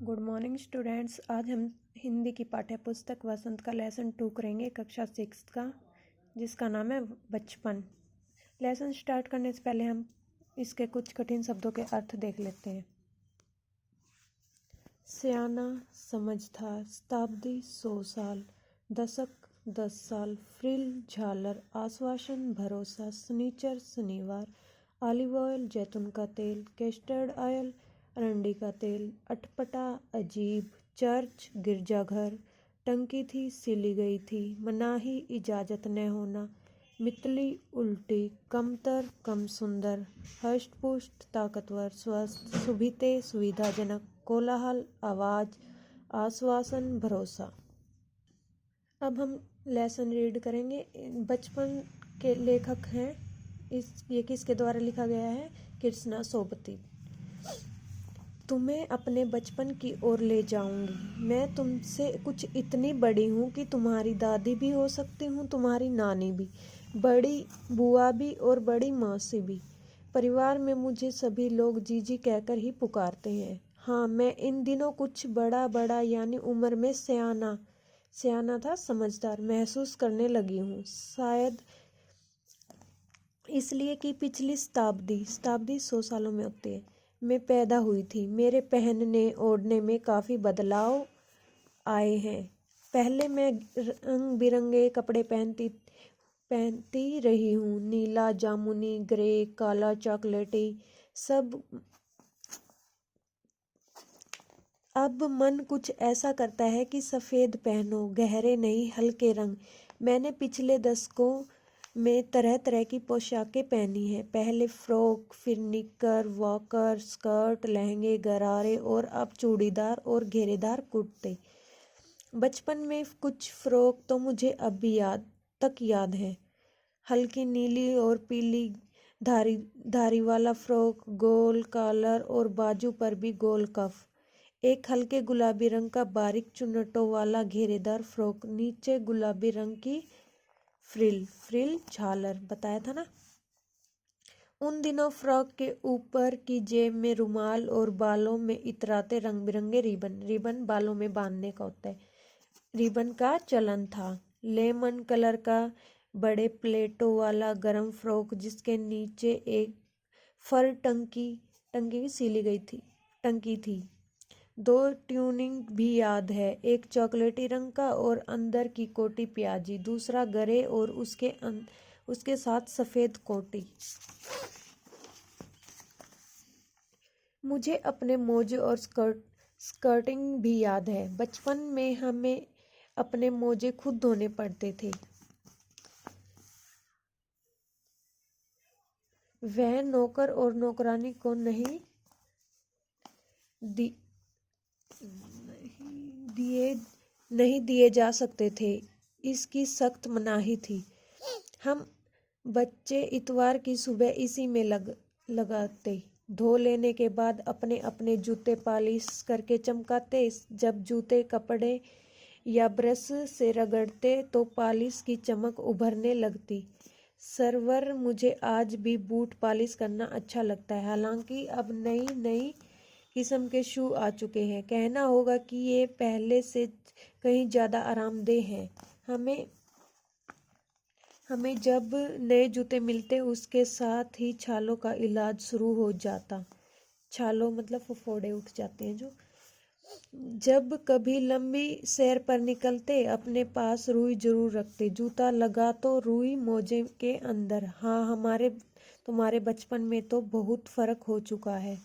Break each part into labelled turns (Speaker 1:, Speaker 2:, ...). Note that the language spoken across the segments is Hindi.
Speaker 1: Good morning students. आज हम हिंदी की पाठ्य पुस्तक वसंत का लेसन 2 करेंगे, कक्षा 6 का, जिसका नाम है बचपन। लेसन स्टार्ट करने से पहले हम इसके कुछ कठिन शब्दों के अर्थ देख लेते हैं। स्याना, समझदार, शताब्दी 100 साल, दशक 10 साल, फ्रिल, झालर, आश्वासन, भरोसा, शनिचर, शनिवार, ऑलिव ऑयल, जैतून का तेल, कैस्टर्ड ऑयल, अरंडी का तेल, अटपटा, अजीब, चर्च, गिरजाघर, टंकी थी, सिली गई थी, मनाही, इजाजत न होना, मितली, उल्टी, कमतर, कम सुंदर, हष्ट-पुष्ट, ताकतवर, स्वस्थ, सुभिते, सुविधाजनक, कोलाहल, आवाज, आश्वासन, भरोसा। अब हम लेसन रीड करेंगे। बचपन के लेखक हैं, ये किसके द्वारा लिखा गया है? कृष्णा सोबती। तुम्हें अपने बचपन की ओर ले जाऊंगी। मैं तुमसे कुछ इतनी बड़ी हूँ कि तुम्हारी दादी भी हो सकती हूँ, तुम्हारी नानी भी, बड़ी बुआ भी और बड़ी मौसी भी। परिवार में मुझे सभी लोग जीजी कहकर ही पुकारते हैं। हाँ, मैं इन दिनों कुछ बड़ा बड़ा यानी उम्र में सयाना था, समझदार महसूस करने लगी हूँ। शायद इसलिए कि पिछली शताब्दी 100 सालों में होती है, मैं पैदा हुई थी। मेरे पहनने ओढ़ने में काफ़ी बदलाव आए हैं। पहले मैं रंग बिरंगे कपड़े पहनती रही हूँ, नीला, जामुनी, ग्रे, काला, चॉकलेटी, सब। अब मन कुछ ऐसा करता है कि सफ़ेद पहनो, गहरे नहीं, हल्के रंग। मैंने पिछले दशकों में तरह तरह की पोशाकें पहनी हैं। पहले फ्रॉक, फिर निक्कर, वॉकर, स्कर्ट, लहंगे, गरारे और अब चूड़ीदार और घेरेदार कुर्ते। बचपन में कुछ फ्रॉक तो मुझे अब भी याद है। हल्की नीली और पीली धारी वाला फ्रॉक, गोल कॉलर और बाजू पर भी गोल कफ। एक हल्के गुलाबी रंग का बारीक चुन्नटों वाला घेरेदार फ्रॉक, नीचे गुलाबी रंग की फ्रिल झालर, बताया था ना। उन दिनों फ्रॉक के ऊपर की जेब में रुमाल और बालों में इतराते रंग बिरंगे रिबन बालों में बांधने का होता है, रिबन का चलन था। लेमन कलर का बड़े प्लेटों वाला गरम फ्रॉक, जिसके नीचे एक फर टंकी सिली गई थी, टंकी थी। 2 ट्यूनिंग भी याद है, एक चॉकलेटी रंग का और अंदर की कोटी प्याजी, दूसरा गरे और उसके साथ सफ़ेद कोटी। मुझे अपने मोजे और स्कर्टिंग भी याद है। बचपन में हमें अपने मोजे खुद धोने पड़ते थे। वह नौकर और नौकरानी को नहीं दिए जा सकते थे, इसकी सख्त मनाही थी। हम बच्चे इतवार की सुबह इसी में लगाते, धो लेने के बाद अपने अपने जूते पॉलिश करके चमकाते। जब जूते कपड़े या ब्रश से रगड़ते तो पॉलिश की चमक उभरने लगती। सरवर, मुझे आज भी बूट पॉलिश करना अच्छा लगता है, हालांकि अब नई किस्म के शू आ चुके हैं। कहना होगा कि ये पहले से कहीं ज़्यादा आरामदेह हैं। हमें जब नए जूते मिलते उसके साथ ही छालों का इलाज शुरू हो जाता। छालों मतलब फफोड़े उठ जाते हैं जो। जब कभी लंबी सैर पर निकलते अपने पास रुई जरूर रखते, जूता लगा तो रुई मोजे के अंदर। हाँ, तुम्हारे बचपन में तो बहुत फर्क हो चुका है।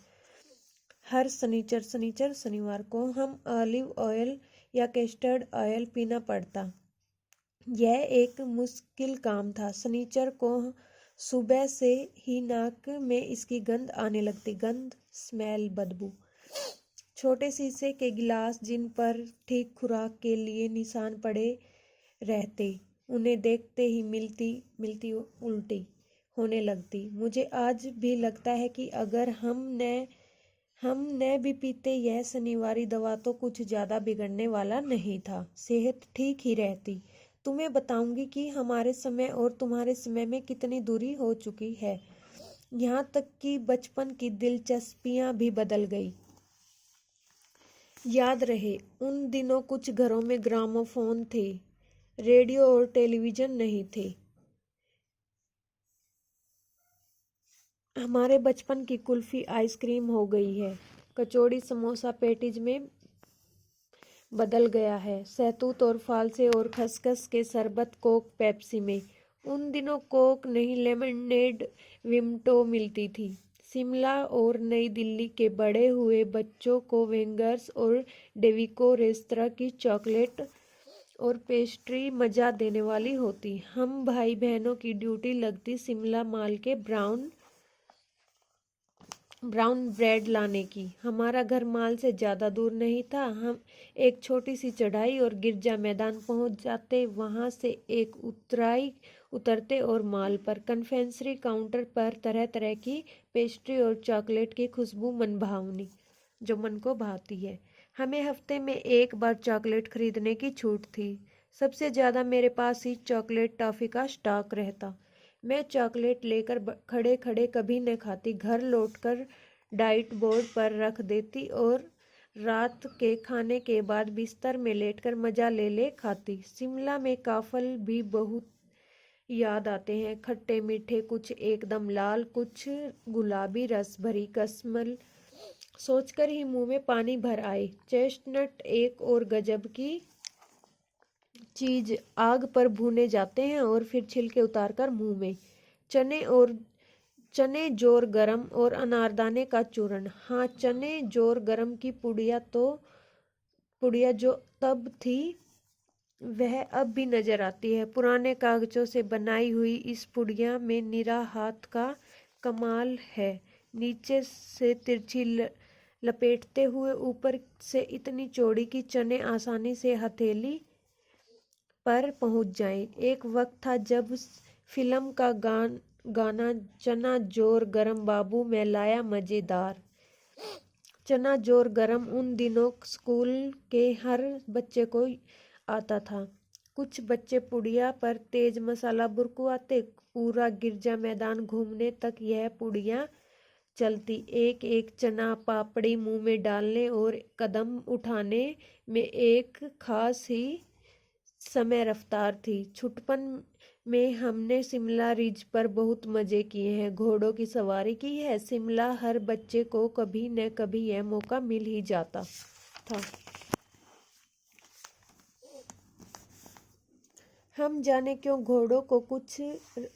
Speaker 1: हर शनिवार को हम ऑलिव ऑयल या कैस्टर्ड ऑयल पीना पड़ता। यह एक मुश्किल काम था। शनिचर को सुबह से ही नाक में इसकी गंध आने लगती, स्मेल, बदबू। छोटे शीशे के गिलास जिन पर ठीक खुराक के लिए निशान पड़े रहते, उन्हें देखते ही मिलती उल्टी होने लगती। मुझे आज भी लगता है कि अगर हम न भी पीते यह शनिवारी दवा तो कुछ ज़्यादा बिगड़ने वाला नहीं था, सेहत ठीक ही रहती। तुम्हें बताऊंगी कि हमारे समय और तुम्हारे समय में कितनी दूरी हो चुकी है, यहाँ तक कि बचपन की दिलचस्पियाँ भी बदल गई। याद रहे, उन दिनों कुछ घरों में ग्रामोफोन थे, रेडियो और टेलीविजन नहीं थे। हमारे बचपन की कुल्फी आइसक्रीम हो गई है, कचौड़ी समोसा पेटीज में बदल गया है, सहतूत और फालसे और खसखस के शरबत कोक पेप्सी में। उन दिनों कोक नहीं, लेमनेड विमटो मिलती थी। शिमला और नई दिल्ली के बड़े हुए बच्चों को वेंगर्स और डेविको रेस्तरां की चॉकलेट और पेस्ट्री मजा देने वाली होती। हम भाई बहनों की ड्यूटी लगती शिमला माल के ब्राउन ब्रेड लाने की। हमारा घर माल से ज़्यादा दूर नहीं था। हम एक छोटी सी चढ़ाई और गिरजा मैदान पहुंच जाते। वहां से एक उतराई उतरते और माल पर कन्फेक्शनरी काउंटर पर तरह तरह की पेस्ट्री और चॉकलेट की खुशबू मनभावनी, जो मन को भाती है। हमें हफ्ते में एक बार चॉकलेट खरीदने की छूट थी। सबसे ज़्यादा मेरे पास ही चॉकलेट टॉफ़ी का स्टॉक रहता। मैं चॉकलेट लेकर खड़े खड़े कभी न खाती, घर लौटकर डाइट बोर्ड पर रख देती और रात के खाने के बाद बिस्तर में लेटकर मजा ले ले खाती। शिमला में काफल भी बहुत याद आते हैं, खट्टे मीठे, कुछ एकदम लाल, कुछ गुलाबी रस भरी कसमल। सोचकर ही मुंह में पानी भर आए। चेस्टनट एक और गजब की चीज, आग पर भूने जाते हैं और फिर छिलके उतारकर मुंह में। चने जोर गरम और अनारदाने का चूर्ण। हाँ, चने जोर गरम की पुड़िया जो तब थी वह अब भी नजर आती है। पुराने कागजों से बनाई हुई इस पुड़िया में निरा हाथ का कमाल है। नीचे से तिरछी लपेटते हुए, ऊपर से इतनी चौड़ी कि चने आसानी से हथेली पर पहुंच जाएं। एक वक्त था जब फिल्म का गाना चना जोर गरम बाबू मैं लाया मजेदार। चना जोर गरम उन दिनों स्कूल के हर बच्चे को आता था। कुछ बच्चे पुड़िया पर तेज मसाला बुरकुआते। पूरा गिरजा मैदान घूमने तक यह पुड़िया चलती। एक एक चना पापड़ी मुंह में डालने और कदम उठाने में एक खास ही समय रफ्तार थी। छुटपन में हमने शिमला रिज पर बहुत मजे किए हैं, घोड़ों की सवारी की है। शिमला हर बच्चे को कभी न कभी यह मौका मिल ही जाता था। हम जाने क्यों घोड़ों को कुछ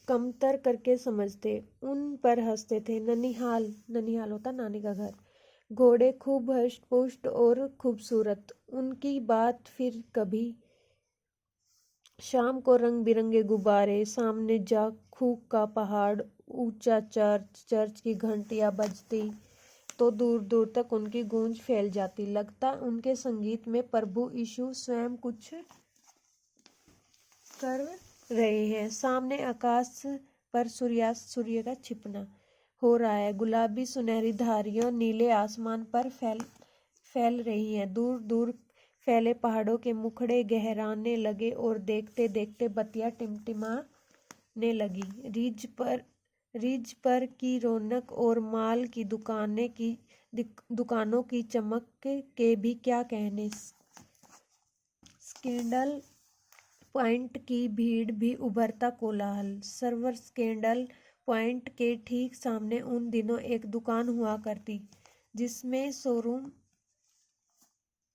Speaker 1: कमतर करके समझते, उन पर हंसते थे। ननिहाल होता नानी का घर। घोड़े खूब हष्ट पुष्ट और खूबसूरत। उनकी बात फिर कभी। शाम को रंग बिरंगे गुब्बारे, सामने जाखू का पहाड़, ऊंचा चर्च की घंटियां बजती तो दूर दूर तक उनकी गूंज फैल जाती। लगता उनके संगीत में प्रभु यीशु स्वयं कुछ कर रहे हैं। सामने आकाश पर सूर्य का छिपना हो रहा है। गुलाबी सुनहरी धारियां नीले आसमान पर फैल रही हैं। दूर दूर फैले पहाड़ों के मुखड़े गहराने लगे और देखते देखते बत्तियां टिमटिमाने लगी। रिज पर की रौनक और माल की दुकानों की चमक के भी क्या कहने। स्कैंडल पॉइंट की भीड़ भी उभरता कोलाहल। सर्वर स्कैंडल पॉइंट के ठीक सामने उन दिनों एक दुकान हुआ करती,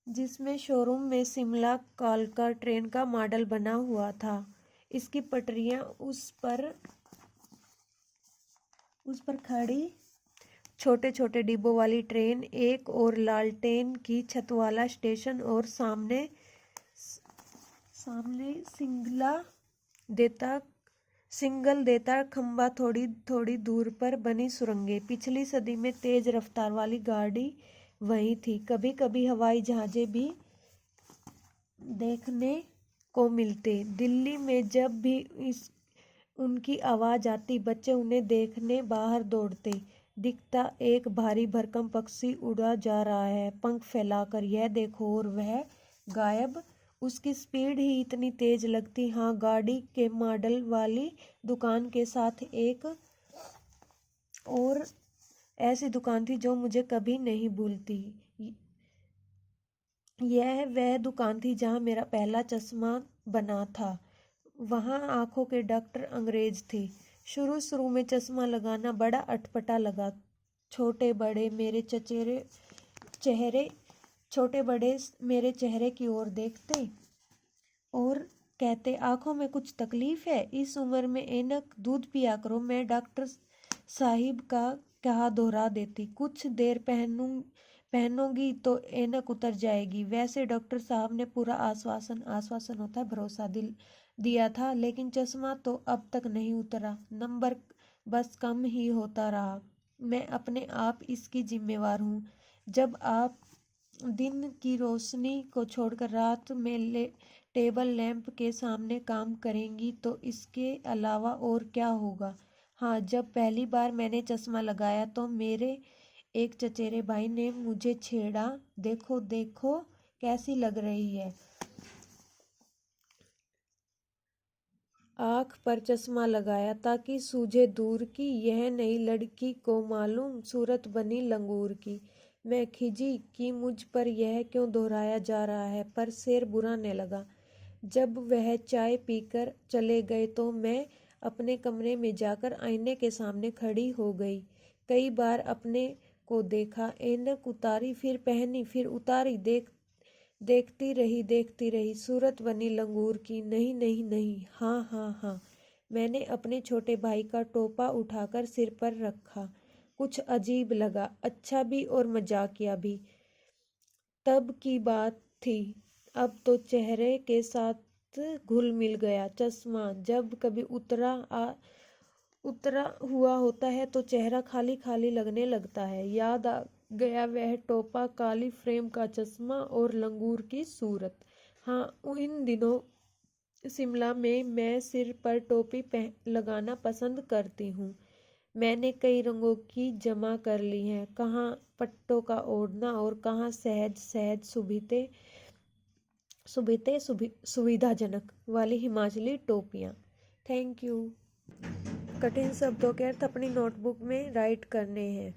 Speaker 1: जिसमें शोरूम में शिमला कालका ट्रेन का मॉडल बना हुआ था। इसकी पटरियां उस पर खड़ी छोटे छोटे डिब्बों वाली ट्रेन, एक और लालटेन की छत वाला स्टेशन और सामने सिंगल देता खंबा, थोड़ी थोड़ी दूर पर बनी सुरंगें। पिछली सदी में तेज रफ्तार वाली गाड़ी वही थी। कभी कभी हवाई जहाजें भी देखने को मिलते। दिल्ली में जब भी उनकी आवाज आती, बच्चे उन्हें देखने बाहर दौड़ते। दिखता एक भारी भरकम पक्षी उड़ा जा रहा है पंख फैलाकर, यह देखो, और वह गायब। उसकी स्पीड ही इतनी तेज लगती। हाँ, गाड़ी के मॉडल वाली दुकान के साथ एक और ऐसी दुकान थी जो मुझे कभी नहीं भूलती। यह वह दुकान थी जहाँ मेरा पहला चश्मा बना था। वहाँ आंखों के डॉक्टर अंग्रेज थे। शुरू शुरू में चश्मा लगाना बड़ा अटपटा लगा। छोटे बड़े मेरे चेहरे छोटे बड़े मेरे चेहरे की ओर देखते और कहते, आंखों में कुछ तकलीफ है? इस उम्र में ऐनक, दूध पिया करो। मैं डॉक्टर साहिब का कहा दोहरा देती, कुछ देर पहनोगी तो ऐनक उतर जाएगी। वैसे डॉक्टर साहब ने पूरा आश्वासन होता है भरोसा दिया था, लेकिन चश्मा तो अब तक नहीं उतरा। नंबर बस कम ही होता रहा। मैं अपने आप इसकी जिम्मेवार हूँ। जब आप दिन की रोशनी को छोड़कर रात में टेबल लैंप के सामने काम करेंगी तो इसके अलावा और क्या होगा। हाँ, जब पहली बार मैंने चश्मा लगाया तो मेरे एक चचेरे भाई ने मुझे छेड़ा, देखो देखो कैसी लग रही है। आँख पर चश्मा लगाया ताकि सूझे दूर की, यह नई लड़की को मालूम सूरत बनी लंगूर की। मैं खिजी कि मुझ पर यह क्यों दोहराया जा रहा है, पर शेर बुरा न लगा। जब वह चाय पीकर चले गए तो मैं अपने कमरे में जाकर आईने के सामने खड़ी हो गई। कई बार अपने को देखा, ऐनक उतारी, फिर पहनी, फिर उतारी, देखती रही, सूरत बनी लंगूर की। नहीं नहीं नहीं, हाँ हाँ हाँ। मैंने अपने छोटे भाई का टोपा उठाकर सिर पर रखा। कुछ अजीब लगा, अच्छा भी और मजाकिया भी। तब की बात थी, अब तो चेहरे के साथ घुल मिल गया। चश्मा जब कभी उतरा हुआ होता है तो चेहरा खाली खाली लगने लगता है। याद आ गया वह टोपा, काली फ्रेम का चश्मा और लंगूर की सूरत। हाँ, इन दिनों शिमला में मैं सिर पर टोपी लगाना पसंद करती हूँ। मैंने कई रंगों की जमा कर ली हैं, कहाँ पट्टों का ओढ़ना और कहाँ सहज सहज सुविधाजनक वाली हिमाचली टोपियाँ। Thank you. कठिन शब्दों के अर्थ अपनी नोटबुक में राइट करने हैं।